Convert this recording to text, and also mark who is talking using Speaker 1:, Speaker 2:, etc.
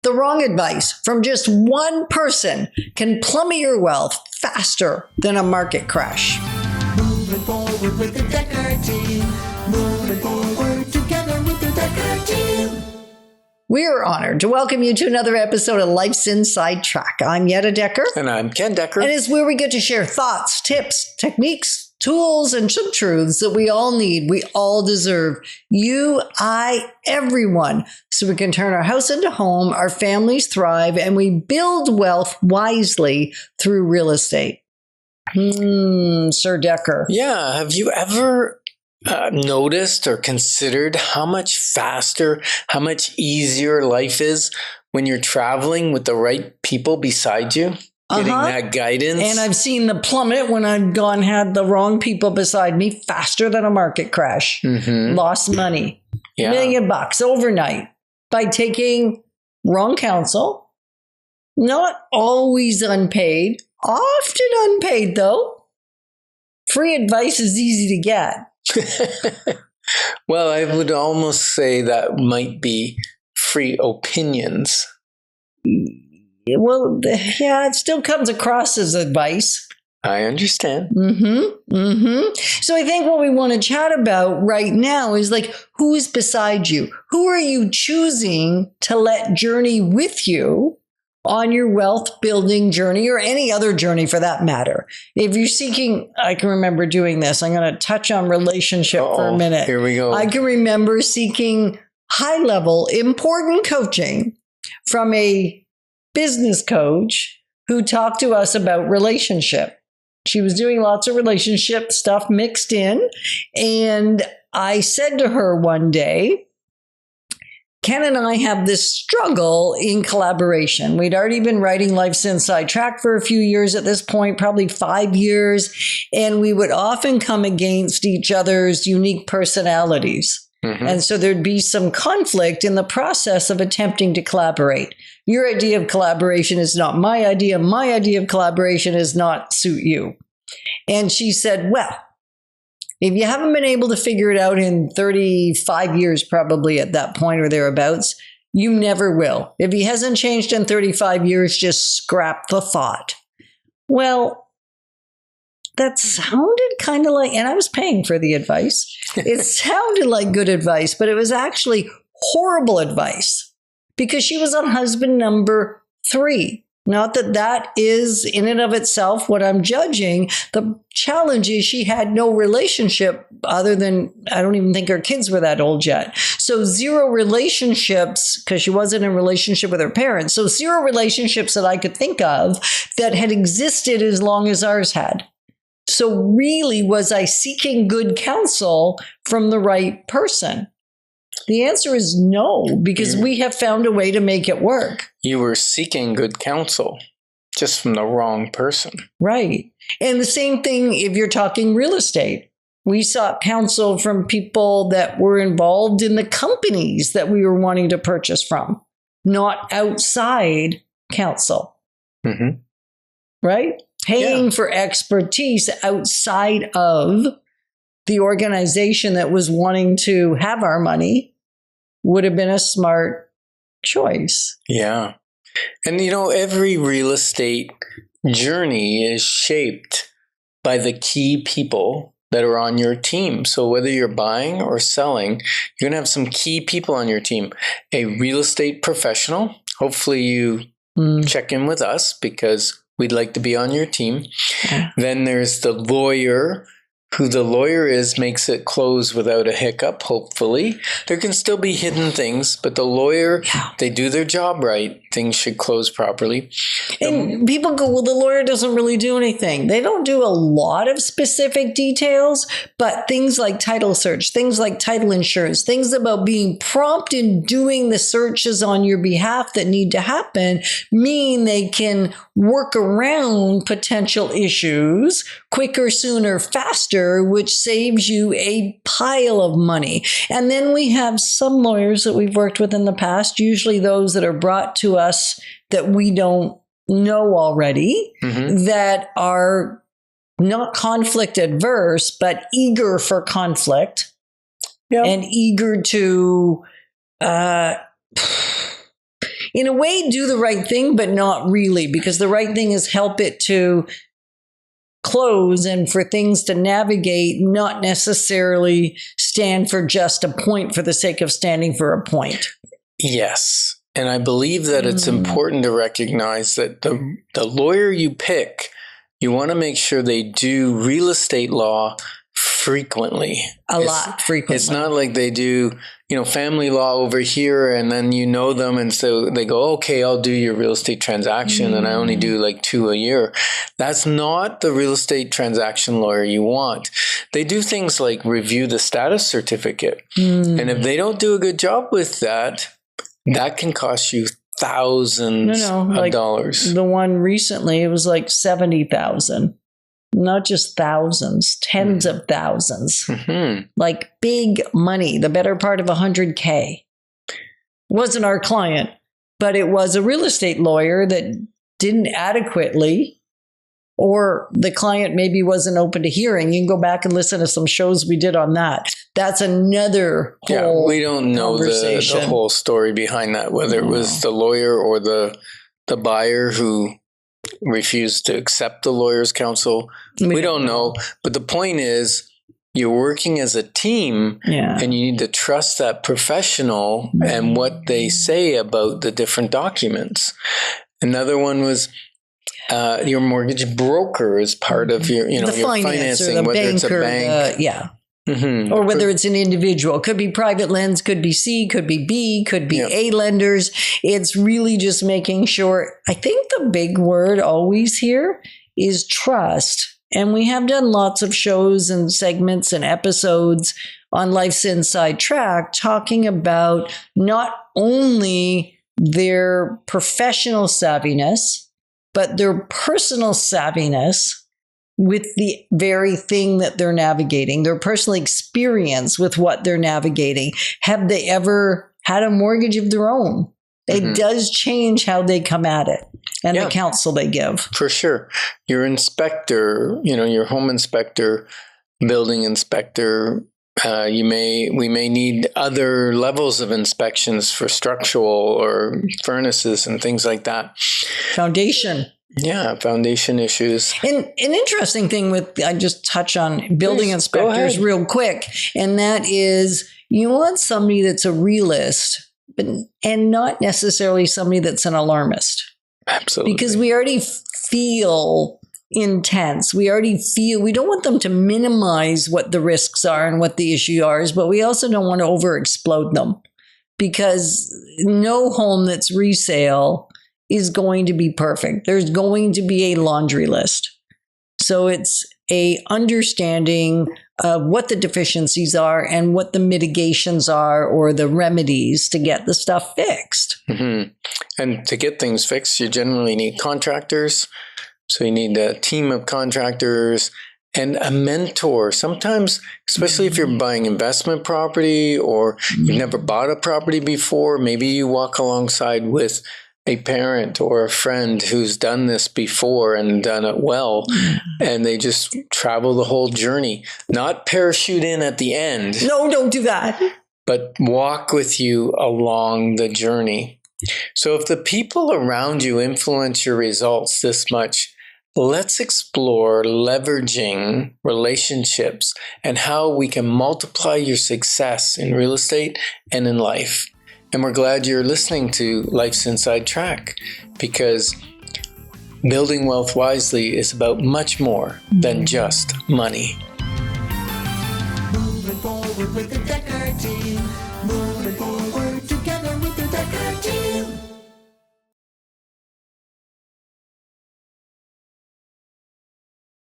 Speaker 1: The wrong advice from just one person can plummet your wealth faster than a market crash.
Speaker 2: Moving forward with the Dekker team. Moving forward together with the Dekker team.
Speaker 1: We are honored to welcome you to another episode of Life's Inside Track. I'm Yetta Dekker.
Speaker 3: And I'm Ken Dekker.
Speaker 1: And it's where we get to share thoughts, tips, techniques, tools, and some truths that we all need, we all deserve. You, I, everyone. So we can turn our house into home, our families thrive, and we build wealth wisely through real estate. Sir Dekker.
Speaker 3: Yeah. Have you ever noticed or considered how much faster, how much easier life is when you're traveling with the right people beside you? Getting that guidance.
Speaker 1: And I've seen the plummet when I've had the wrong people beside me faster than a market crash. Lost money. $1 million overnight by taking wrong counsel. Not always unpaid. Often unpaid, though. Free advice is easy to get.
Speaker 3: Well, I would almost say that might be free opinions.
Speaker 1: Well, yeah, it still comes across as advice.
Speaker 3: I understand.
Speaker 1: So I think what we want to chat about right now is like, who is beside you? Who are you choosing to let journey with you on your wealth building journey or any other journey for that matter? If you're seeking, I can remember doing this. I'm going to touch on relationship for a minute.
Speaker 3: Here we go.
Speaker 1: I can remember seeking high level, important coaching from a business coach who talked to us about relationship. She was doing lots of relationship stuff mixed in. And I said to her one day, Ken and I have this struggle in collaboration. We'd already been writing Life's Inside Track for a few years at this point, probably 5 years. And we would often come against each other's unique personalities. And so there'd be some conflict in the process of attempting to collaborate. Your idea of collaboration is not my idea. My idea of collaboration is not suit you. And she said, well, if you haven't been able to figure it out in 35 years, probably at that point or thereabouts, you never will. If he hasn't changed in 35 years, just scrap the thought. Well, that sounded kind of like, and I was paying for the advice. It sounded like good advice, but it was actually horrible advice because she was on husband number 3. Not that that is in and of itself what I'm judging. The challenge is she had no relationship other than, I don't even think her kids were that old yet. So 0 relationships because she wasn't in a relationship with her parents. So 0 relationships that I could think of that had existed as long as ours had. So really, was I seeking good counsel from the right person? The answer is no, because we have found a way to make it work.
Speaker 3: You were seeking good counsel just from the wrong person.
Speaker 1: Right. And the same thing if you're talking real estate. We sought counsel from people that were involved in the companies that we were wanting to purchase from, not outside counsel. Right? Paying for expertise outside of the organization that was wanting to have our money would have been a smart choice.
Speaker 3: Yeah. And every real estate journey is shaped by the key people that are on your team. So whether you're buying or selling, you're going to have some key people on your team. A real estate professional, hopefully you check in with us because we'd like to be on your team. Then there's the lawyer. Who the lawyer is makes it close without a hiccup, hopefully. There can still be hidden things, but the lawyer, they do their job right. Things should close properly.
Speaker 1: And people go, well, the lawyer doesn't really do anything. They don't do a lot of specific details, but things like title search, things like title insurance, things about being prompt in doing the searches on your behalf that need to happen mean they can work around potential issues quicker, sooner, faster, which saves you a pile of money. And then we have some lawyers that we've worked with in the past, usually those that are brought to us that we don't know already, that are not conflict adverse, but eager for conflict and eager to, in a way, do the right thing, but not really, because the right thing is help it to close and for things to navigate, not necessarily stand for just a point for the sake of standing for a point.
Speaker 3: Yes. And I believe that it's important to recognize that the lawyer you pick, you want to make sure they do real estate law frequently.
Speaker 1: A lot frequently.
Speaker 3: It's not like they do, family law over here and then you know them and so they go, okay, I'll do your real estate transaction and I only do like 2 a year. That's not the real estate transaction lawyer you want. They do things like review the status certificate. And if they don't do a good job with that, that can cost you thousands of dollars.
Speaker 1: The one recently, it was like 70,000. Not just thousands, tens of thousands. Like big money, the better part of $100K. Wasn't our client, but it was a real estate lawyer that didn't adequately, or the client maybe wasn't open to hearing. You can go back and listen to some shows we did on that. That's another whole
Speaker 3: we don't know the whole story behind that, whether it was the lawyer or the buyer who refused to accept the lawyer's counsel. We don't know. But the point is, you're working as a team and you need to trust that professional and what they say about the different documents. Another one was your mortgage broker is part of your, your financing, whether it's a bank. Or whether it's an individual. Could be private lends, could be C, could be B, could be A lenders. It's really just making sure. I think the big word always here is trust. And we have done lots of shows and segments and episodes on Life's Inside Track talking about not only their professional savviness, but their personal savviness with the very thing that they're navigating, their personal experience with what they're navigating. Have they ever had a mortgage of their own? It does change how they come at it and the counsel they give. For sure. Your inspector, your home inspector, building inspector, we may need other levels of inspections for structural or furnaces and things like that.
Speaker 1: Foundation.
Speaker 3: Yeah, foundation issues.
Speaker 1: And an interesting thing I just touch on building inspectors real quick, and that is you want somebody that's a realist, and not necessarily somebody that's an alarmist.
Speaker 3: Absolutely. Because
Speaker 1: we already feel intense. We don't want them to minimize what the risks are and what the issue are, but we also don't want to over-explode them, because no home that's resale is going to be perfect. There's going to be a laundry list. So it's a understanding of what the deficiencies are and what the mitigations are or the remedies to get the stuff fixed.
Speaker 3: And to get things fixed, you generally need contractors. So you need a team of contractors and a mentor. Sometimes, especially if you're buying investment property or you've never bought a property before, maybe you walk alongside with a parent or a friend who's done this before and done it well, and they just travel the whole journey. Not parachute in at the end.
Speaker 1: No, don't do that.
Speaker 3: But walk with you along the journey. So if the people around you influence your results this much, let's explore leveraging relationships and how we can multiply your success in real estate and in life. And we're glad you're listening to Life's Inside Track, because building wealth wisely is about much more than just money.
Speaker 2: Moving forward with the Dekker team. Moving forward together with the Dekker team.